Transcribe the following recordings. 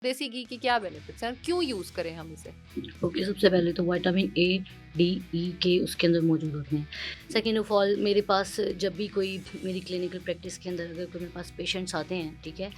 देसी घी के क्या बेनिफिट्स हैं और क्यों यूज़ करें हम इसे? ओके, सबसे पहले तो विटामिन ए, डी, ई के उसके अंदर मौजूद होते हैं। सेकेंड ऑफ ऑल, मेरे पास जब भी कोई मेरी क्लिनिकल प्रैक्टिस के अंदर अगर कोई मेरे पास पेशेंट्स आते हैं, ठीक है,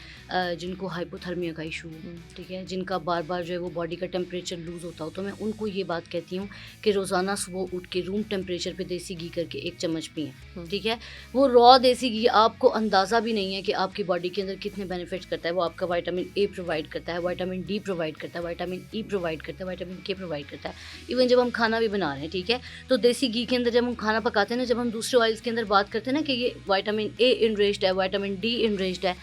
जिनको हाइपोथर्मिया का इशू हो, ठीक है, जिनका बार बार जो है वो बॉडी का टेम्परेचर लूज़ होता हो, तो मैं उनको ये बात कहती हूँ कि रोज़ाना सुबह उठ के रूम टेम्परेचर पे देसी घी करके 1 चम्मच पिएँ, ठीक है। वो रॉ देसी घी आपको अंदाज़ा भी नहीं है कि आपकी बॉडी के अंदर कितने बेनिफिट्स करता है। वो आपका विटामिन ए प्रोवाइड करता है, विटामिन डी प्रोवाइड करता है, विटामिन ई प्रोवाइड करता है, विटामिन के प्रोवाइड करता है। इवन जब हम खाना भी बना रहे हैं, ठीक है, तो देसी घी के अंदर जब हम खाना पकाते हैं ना, जब हम दूसरे ऑयल्स के अंदर बात करते हैं ना कि ये विटामिन ए इनरिच्ड है, विटामिन डी इनरिच्ड है,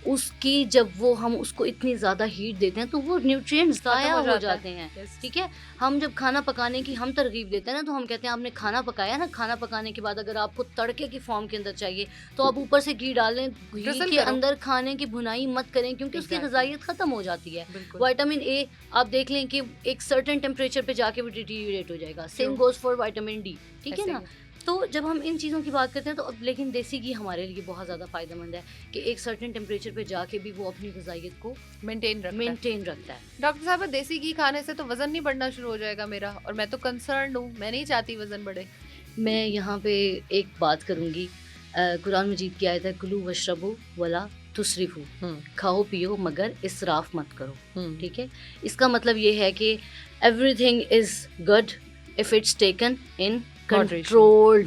उसकी जब वो हम उसको इतनी ज़्यादा हीट देते हैं तो वो न्यूट्रिएंट्स ज़ाया हो जाते हैं, ठीक है। हम जब खाना पकाने की हम तरगीब देते हैं ना, तो हम कहते हैं आपने खाना पकाया ना, खाना पकाने के बाद अगर आपको तड़के की फॉर्म के अंदर चाहिए तो आप ऊपर से घी डालें, घी drizzle के करो। अंदर खाने की भुनाई मत करें, क्योंकि उसकी Exactly. गजाइत ख़त्म हो जाती है। बिल्कुल। विटामिन ए आप देख लें कि एक सर्टेन टेम्परेचर पे जाके वो डिटीरियरेट हो जाएगा। Same True. Goes for vitamin D, ठीक है ऐसे ना। ही। तो जब हम इन चीज़ों की बात करते हैं तो अब लेकिन देसी घी हमारे लिए बहुत ज़्यादा फ़ायदेमंद है कि एक सर्टेन टेम्परेचर पे जाके भी वो अपनी गजाइत को मेंटेन रखता है। मेंटेन रखता है। डॉक्टर साहब, देसी घी खाने से तो वजन नहीं बढ़ना शुरू हो जाएगा मेरा, और मैं तो कंसर्न हूँ, मैं नहीं चाहती वजन बढ़े। मैं यहाँ पे एक बात करूँगी, कुरान मजीद की आयत है, कुलू वशरबू वला तुसरिफू, खाओ पियो मगर इसराफ मत करो, ठीक है। इसका मतलब ये है कि everything is good if it's taken in controlled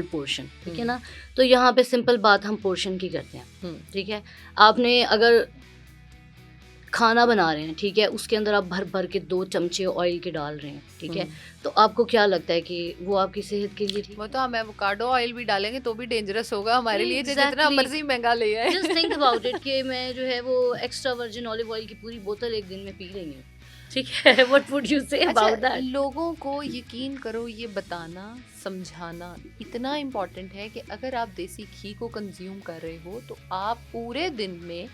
portion, ठीक है ना। तो यहाँ पे सिंपल बात हम पोर्शन की करते हैं, ठीक है। आपने अगर खाना बना रहे हैं, ठीक है, उसके अंदर आप भर भर के 2 चमचे ऑयल के डाल रहे हैं, ठीक है, तो आपको क्या लगता है कि वो आपकी सेहत के लिए ठीक वो तो हम एवोकाडो ऑयल भी डालेंगे तो भी डेंजरस होगा हमारे लिए, जितना Exactly. मर्जी महंगा ले आए। जस्ट थिंक अबाउट इट कि मैं जो है वो एक्स्ट्रा वर्जिन ऑलिव ऑयल की पूरी बोतल एक दिन में पी रही हूँ, ठीक है। What would you say about that? लोगों को यकीन करो, ये बताना समझाना इतना इम्पोर्टेंट है कि अगर आप देसी घी को कंज्यूम कर रहे हो तो आप पूरे दिन में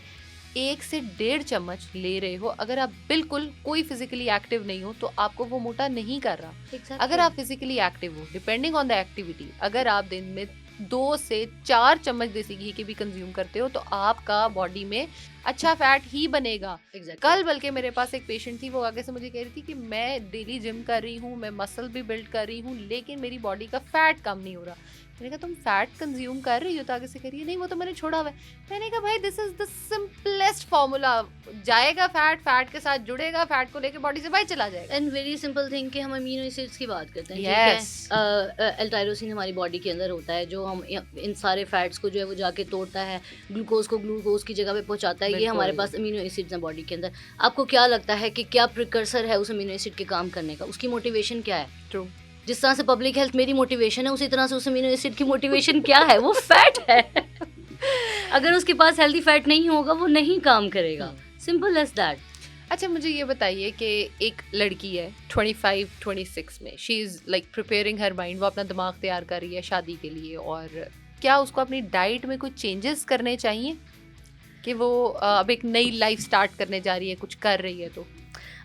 1 से 1.5 चम्मच ले रहे हो। अगर आप बिल्कुल कोई फिजिकली एक्टिव नहीं हो तो आपको वो मोटा नहीं कर रहा। Exactly. अगर आप फिजिकली एक्टिव हो, डिपेंडिंग ऑन द एक्टिविटी, अगर आप दिन में 2 से 4 चम्मच देसी घी के भी कंज्यूम करते हो तो आपका बॉडी में अच्छा फैट ही बनेगा। Exactly. कल बल्कि मेरे पास एक पेशेंट थी, वो आगे से मुझे कह रही थी कि मैं डेली जिम कर रही हूँ, मैं मसल भी बिल्ड कर रही हूँ, लेकिन मेरी बॉडी का फैट कम नहीं हो रहा। मैंने कहा तुम फैट कंज्यूम कर रही हो? तो आगे से कह रही है नहीं वो तो मैंने छोड़ा हुआ है। मैंने कहा भाई this is the simplest formula, जाएगा फैट, फैट के साथ जुड़ेगा, फैट को लेके बॉडी से बाहर चला जाएगा। एंड वेरी सिंपल थिंग कि हम अमीनो एसिड्स की बात करते हैं, Yes. ठीक है। एल-टायरोसिन हमारी बॉडी के अंदर होता है, जो हम इन सारे फैट्स को जो है वो जाके तोड़ता है, ग्लूकोज को ग्लूकोज की जगह पे पहुंचाता है। ये बिल्कुल। हमारे पास अमीनो एसिड्स हैं बॉडी के अंदर। आपको क्या लगता है कि क्या प्रिकर्सर है उस अमीनो एसिड के काम करने का? उसकी मोटिवेशन क्या है? ट्रू। जिस तरह से पब्लिक हेल्थ मेरी मोटिवेशन है, उसी तरह से उस अमीनो एसिड की मोटिवेशन क्या है? वो फैट है। अगर उसके पास हेल्दी फैट नहीं होगा वो नहीं काम करेगा, सिंपल एज दैट। अच्छा मुझे ये बताइए कि एक लड़की है 25-26 में, she is like preparing her mind, वो अपना दिमाग तैयार कर रही है शादी के लिए, और क्या उसको अपनी डाइट में कुछ चेंजेस करने चाहिए कि वो अब एक नई लाइफ स्टार्ट करने जा रही है, कुछ कर रही है तो?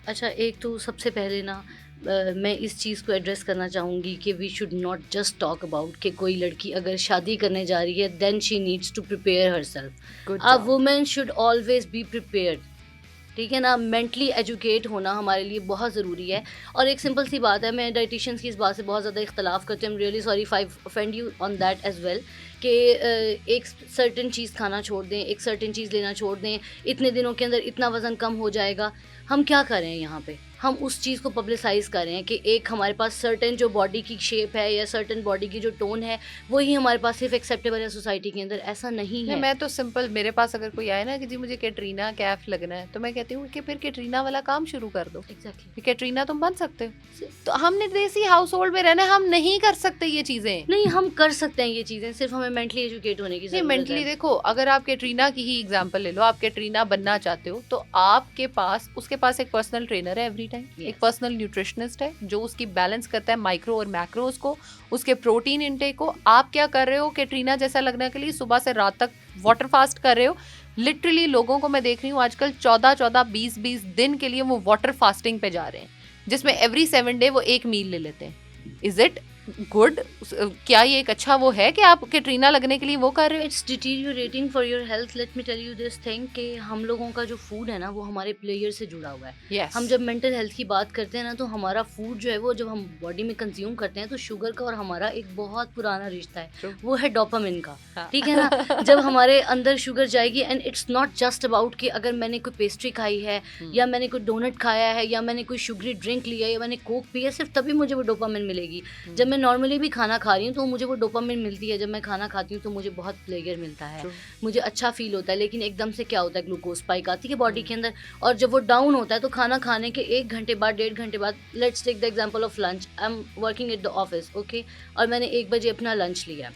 अच्छा, एक तो सबसे पहले ना मैं इस चीज़ को एड्रेस करना चाहूँगी कि we should not just talk about कि कोई लड़की अगर शादी करने जा रही है then she needs to prepare herself. A women should always be prepared, ठीक है ना। मेंटली एजुकेट होना हमारे लिए बहुत ज़रूरी है। और एक सिंपल सी बात है, मैं डाइटिशियंस की इस बात से बहुत ज़्यादा इख्तलाफ करती हूँ, I am really sorry if I offend you on that as well, कि एक सर्टेन चीज़ खाना छोड़ दें, एक सर्टेन चीज़ लेना छोड़ दें, इतने दिनों के अंदर इतना वज़न कम हो जाएगा। हम क्या कर रहे हैं यहाँ पे? हम उस चीज़ को पब्लिसाइज़ कर रहे हैं कि एक हमारे पास सर्टेन जो बॉडी की शेप है या सर्टेन बॉडी की जो टोन है वही हमारे पास सिर्फ एक्सेप्टेबल है सोसाइटी के अंदर। ऐसा नहीं है। मैं तो सिंपल, मेरे पास अगर कोई आए ना कि जी मुझे कैटरीना कैफ लगना है, तो मैं कहती हूँ कि फिर कैटरीना वाला काम शुरू कर दो। एग्जैक्टली। कैटरीना तुम बन सकते हो। तो हमने देसी हाउस होल्ड में रहना है, हम नहीं कर सकते ये चीज़ें। नहीं, हम कर सकते हैं ये चीज़ें, सिर्फ हमें मेंटली एजुकेट होने की नहीं, ज़रूरत मेंटली है। देखो, अगर आप कैटरीना की ही एग्जांपल ले लो, आप कैटरीना बनना चाहते हो तो आपके पास, उसके पास एक पर्सनल ट्रेनर है एवरी टाइम, एक पर्सनल न्यूट्रिशनिस्ट है जो उसकी बैलेंस करता है माइक्रो और मैक्रोस को, उसके प्रोटीन इनटेक को। आप क्या कर रहे हो कैटरीना जैसा लगने के लिए? सुबह से रात तक वाटर फास्ट कर रहे हो। लिटरली लोगों को मैं देख रही हूँ आजकल 14-14, 20-20 दिन के लिए वो वाटर फास्टिंग पे जा रहे हैं, जिसमें एवरी 7 डे वो एक मील ले लेते हैं। Is it good? क्या ये एक अच्छा वो है कि आप कैटरीना लगने के लिए वो कर रहे हो? It's deteriorating for your health. Let me tell you this thing कि हम लोगों का जो फूड है ना वो हमारे प्लेयर से जुड़ा हुआ है. यस. हम जब मेंटल हेल्थ की बात करते हैं ना तो हमारा फूड जो है वो जब हम बॉडी में कंज्यूम करते हैं तो शुगर का और हमारा एक बहुत पुराना रिश्ता है. True. वो है डोपामिन का. हाँ. ठीक है ना. जब हमारे अंदर शुगर जाएगी and it's not just about कि अगर मैंने कोई पेस्ट्री खाई है या मैंने कोई डोनट खाया है या मैंने कोई शुगरी ड्रिंक लिया है या मैंने कोक पी है, सिर्फ तभी मुझे वो डोपामिन मिलेगी. जब मैं नॉर्मली भी खाना खा रही हूँ तो मुझे वो डोपामिन मिलती है. जब मैं खाना खाती हूँ तो मुझे बहुत प्लेजर मिलता है. True. मुझे अच्छा फील होता है. लेकिन एकदम से क्या होता है, ग्लूकोज स्पाइक आती है बॉडी के अंदर और जब वो डाउन होता है तो खाना खाने के 1 घंटे बाद 1.5 घंटे बाद, let's take the example of lunch. I am working at the office, okay, और मैंने 1 बजे अपना लंच लिया.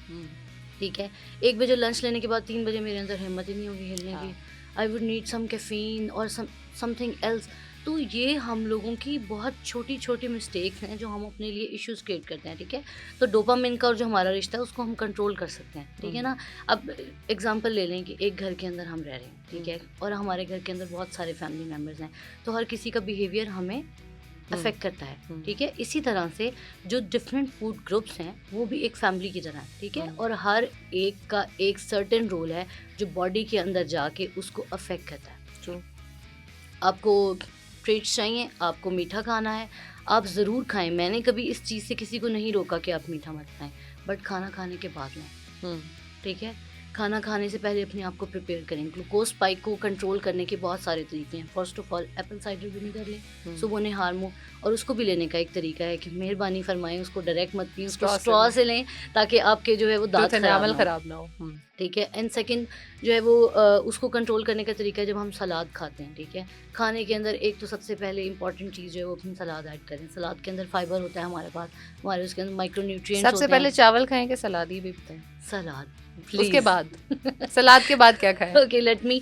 ठीक है. 1 बजे लंच लेने के बाद 3 बजे मेरे अंदर हिम्मत ही नहीं होगी हिलने की. I would need some caffeine और समथिंग एल्स. तो ये हम लोगों की बहुत छोटी छोटी मिस्टेक्स हैं जो हम अपने लिए इश्यूज क्रिएट करते हैं. ठीक है. तो डोपामिन का और जो हमारा रिश्ता है उसको हम कंट्रोल कर सकते हैं. ठीक है ना. अब एग्जांपल ले लें कि एक घर के अंदर हम रह रहे हैं. ठीक है. और हमारे घर के अंदर बहुत सारे फैमिली मेम्बर्स हैं. तो हर किसी का बिहेवियर हमें अफेक्ट करता है. ठीक है. इसी तरह से जो डिफरेंट फूड ग्रुप्स हैं वो भी एक फैमिली की तरह है. ठीक है. और हर एक का एक सर्टेन रोल है जो बॉडी के अंदर जाके उसको अफेक्ट करता है. True. आपको ट्रीट्स चाहिए, आपको मीठा खाना है, आप ज़रूर खाएं. मैंने कभी इस चीज़ से किसी को नहीं रोका कि आप मीठा मत खाएं, बट खाना खाने के बाद में. ठीक है. खाना खाने से पहले अपने आप को प्रिपेयर करें. ग्लूकोज स्पाइक को कंट्रोल करने के बहुत सारे तरीके हैं. First of all Apple cider vinegar लें, सुबह हार्मो, और उसको भी लेने का एक तरीका है कि मेहरबानी फरमाएं उसको डायरेक्ट मत पिए, उसको स्ट्रॉ से लें ताकि आपके जो है वो दांत खराब ना हो. ठीक है. एंड सेकंड जो है वो उसको कंट्रोल करने का तरीका है जब हम सलाद खाते हैं. ठीक है. खाने के अंदर एक तो सबसे पहले इंपॉर्टेंट चीज़ जो है वो अपनी सलाद ऐड करें. सलाद के अंदर फाइबर होता है हमारे पास, हमारे उसके अंदर माइक्रोन्यूट्रिएंट्स होते हैं. सबसे पहले चावल खाएं कि सलाद, ये भी बताएं. सलाद. उसके बाद सलाद के बाद क्या खाएं? Okay, let me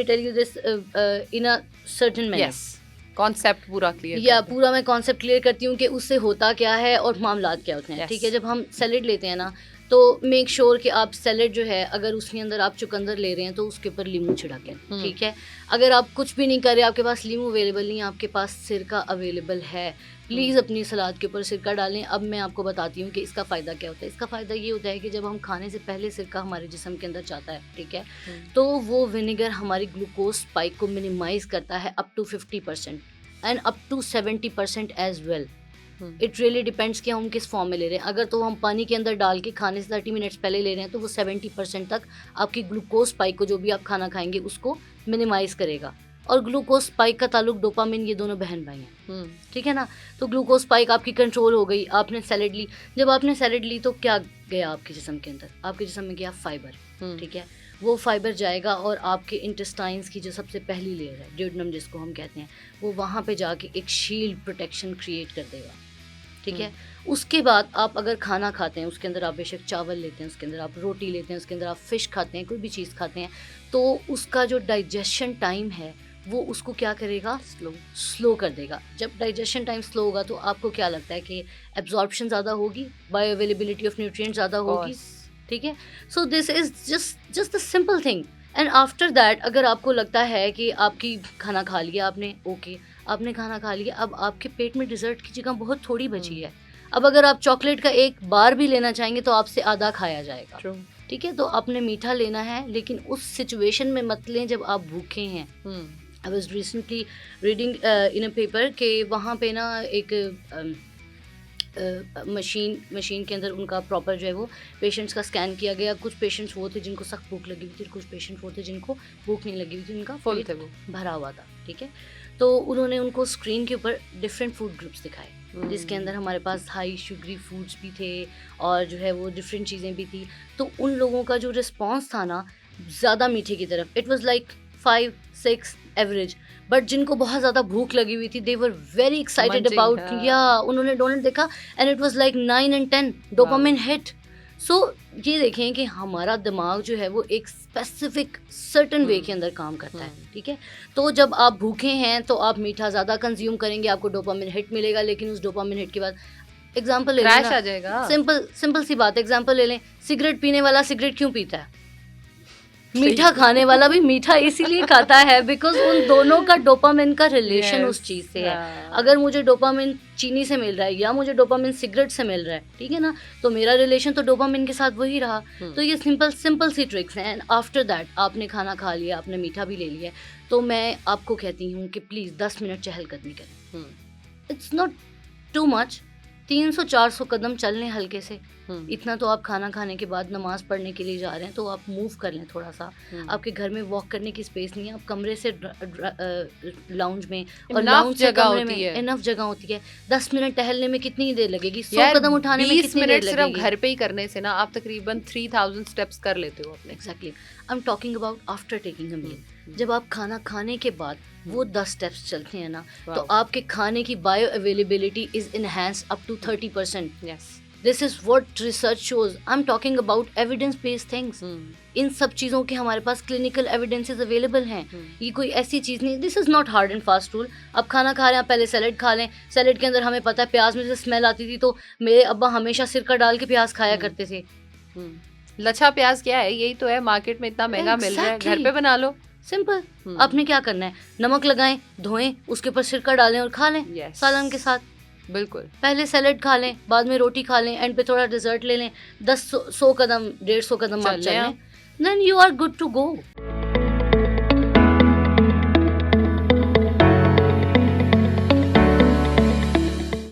tell you this in a certain manner. Yes. Concept पूरा क्लियर या पूरा मैं कॉन्सेप्ट क्लियर करती हूँ कि उससे होता क्या है और मामलात क्या होते हैं. ठीक है. जब हम सैलेड लेते हैं ना तो मेक श्योर कि आप सैलेड जो है अगर उसके अंदर आप चुकंदर ले रहे हैं तो उसके ऊपर लीमू छिड़कें. ठीक है. अगर आप कुछ भी नहीं कर रहे, आपके पास लीमू अवेलेबल नहीं है, आपके पास सिरका अवेलेबल है, प्लीज़ अपनी सलाद के ऊपर सिरका डालें. अब मैं आपको बताती हूँ कि इसका फ़ायदा क्या होता है. इसका फ़ायदा ये होता है कि जब हम खाने से पहले सिरका हमारे जिस्म के अंदर जाता है, ठीक है, तो वो विनेगर हमारी ग्लूकोज स्पाइक को मिनिमाइज़ करता है up to 50% and up to 70% as well. It really depends कि हम किस फॉर्म में ले रहे हैं. अगर तो हम पानी के अंदर डाल के खाने से 30 मिनट्स पहले ले रहे हैं तो वो 70% तक आपकी ग्लूकोज स्पाइक को, जो भी आप खाना खाएंगे, उसको मिनिमाइज़ करेगा. और ग्लूकोज स्पाइक का ताल्लुक डोपामिन, ये दोनों बहन भाई हैं. ठीक है ना. तो ग्लूकोज स्पाइक आपकी कंट्रोल हो गई. आपने सैलेड ली. जब आपने सैलेड ली तो क्या गया आपके जिस्म के अंदर? आपके जिस्म में गया फाइबर. ठीक है. वो फाइबर जाएगा और आपके इंटेस्टाइन्स की जो सबसे पहली लेयर है, ड्यूडेनम जिसको हम कहते हैं, वो वहाँ पे जाके एक शील्ड प्रोटेक्शन क्रिएट कर देगा. ठीक है. उसके बाद आप अगर खाना खाते हैं, उसके अंदर आप बेशक चावल लेते हैं, उसके अंदर आप रोटी लेते हैं, उसके अंदर आप फ़िश खाते हैं, कोई भी चीज़ खाते हैं, तो उसका जो डाइजेशन टाइम है वो उसको क्या करेगा? स्लो कर देगा. जब डाइजेशन टाइम स्लो होगा तो आपको क्या लगता है कि एब्जॉर्प्शन ज़्यादा होगी, बायो अवेलेबिलिटी ऑफ न्यूट्रिएंट्स ज़्यादा होगी. ठीक है. So this is just the simple thing. And after that अगर आपको लगता है कि आपकी खाना खा लिया आपने, ओके, आपने खाना खा लिया, अब आपके पेट में डिज़र्ट की जगह बहुत थोड़ी बची है. अब अगर आप चॉकलेट का एक बार भी लेना चाहेंगे तो आपसे आधा खाया जाएगा. ठीक है. तो आपने मीठा लेना है, लेकिन उस सिचुएशन में मत लें जब आप भूखे हैं. I was recently reading in a paper कि वहाँ पे ना एक मशीन के अंदर उनका प्रॉपर जो है वो पेशेंट्स का स्कैन किया गया. कुछ पेशेंट्स वो थे जिनको सख्त भूख लगी हुई थी, कुछ पेशेंट वो थे जिनको भूख नहीं लगी हुई थी, उनका फुल थे, वो भरा हुआ था. ठीक है. तो उन्होंने उनको स्क्रीन के ऊपर डिफरेंट फूड ग्रुप्स दिखाए, जिसके अंदर हमारे पास हाई शुगरी फूड्स भी थे और जो है वो डिफरेंट चीज़ें भी थी. तो उन लोगों का जो रिस्पॉन्स था ना ज़्यादा मीठे की तरफ, it was like 5-6 average. But जिनको बहुत ज़्यादा भूख लगी हुई थी, they were very excited about, या उन्होंने डोनट देखा and it was like 9 and 10 dopamine hit. So ये देखें कि हमारा दिमाग जो है वो एक स्पेसिफिक सर्टन वे के अंदर काम करता है. ठीक है. तो जब आप भूखे हैं तो आप मीठा ज़्यादा कंज्यूम करेंगे, आपको डोपामिन हिट मिलेगा, लेकिन उस डोपामिन हिट के बाद एग्जाम्पल ले लें, आ जाएगा. सिंपल सी बात, एग्जाम्पल ले लें, सिगरेट पीने वाला सिगरेट क्यों पीता है? मीठा खाने वाला भी मीठा इसीलिए खाता है बिकॉज उन दोनों का डोपामिन का रिलेशन उस चीज़ से है। अगर मुझे डोपामिन चीनी से मिल रहा है या मुझे डोपामिन सिगरेट से मिल रहा है, ठीक है ना, तो मेरा रिलेशन तो डोपामिन के साथ वही रहा। तो ये सिंपल सी ट्रिक्स हैं। एंड आफ्टर दैट आपने खाना खा लिया, आपने मीठा भी ले लिया, तो मैं आपको कहती हूँ कि प्लीज़ 10 मिनट चहलकदमी करें। इट्स नॉट टू मच, 300-400 कदम चल लें हल्के से। इतना तो आप खाना खाने के बाद नमाज पढ़ने के लिए जा रहे हैं तो आप मूव कर लें थोड़ा सा। आपके घर में वॉक करने की स्पेस नहीं है, आप कमरे से लाउंज में, और लाउंज से कमरे में इनफ जगह होती है। 10 मिनट टहलने में कितनी देर लगेगी? 100 कदम उठाने में कितनी देर लगेगी? सिर्फ घर पे ही करने से ना आप तकरीबन 3000 स्टेप्स कर लेते हो अपने। Exactly, I am talking about after taking a meal. जब आप खाना खाने के बाद वो 10 स्टेप्स चलते हैं ना, तो आपके खाने की bioavailability is enhance up to 30%। Yes, this is what research shows. I am talking about evidence based things. इन सब चीज़ों के हमारे पास क्लिनिकल एविडेंसेस अवेलेबल हैं। ये कोई ऐसी चीज़ नहीं, this is not hard and fast rule. अब खाना खा रहे हैं, आप पहले सैलेड खा लें। सैलेड के अंदर हमें पता है प्याज में से स्मेल आती थी, तो मेरे अब्बा हमेशा सिरका डाल के प्याज खाया करते थे। लच्छा प्याज क्या है? यही तो है, मार्केट में इतना महंगा मिल रहा है, घर पे बना लो, सिंपल। आपने क्या करना है, नमक लगाएं, धोएं, उसके ऊपर सिरका डालें और खा लें सालन के साथ। बिल्कुल, पहले सैलेड खा लें, बाद में रोटी खा लें, एंड पे थोड़ा डिजर्ट ले लें, 100 कदम 150 कदम आप चल लें, then you are good to go.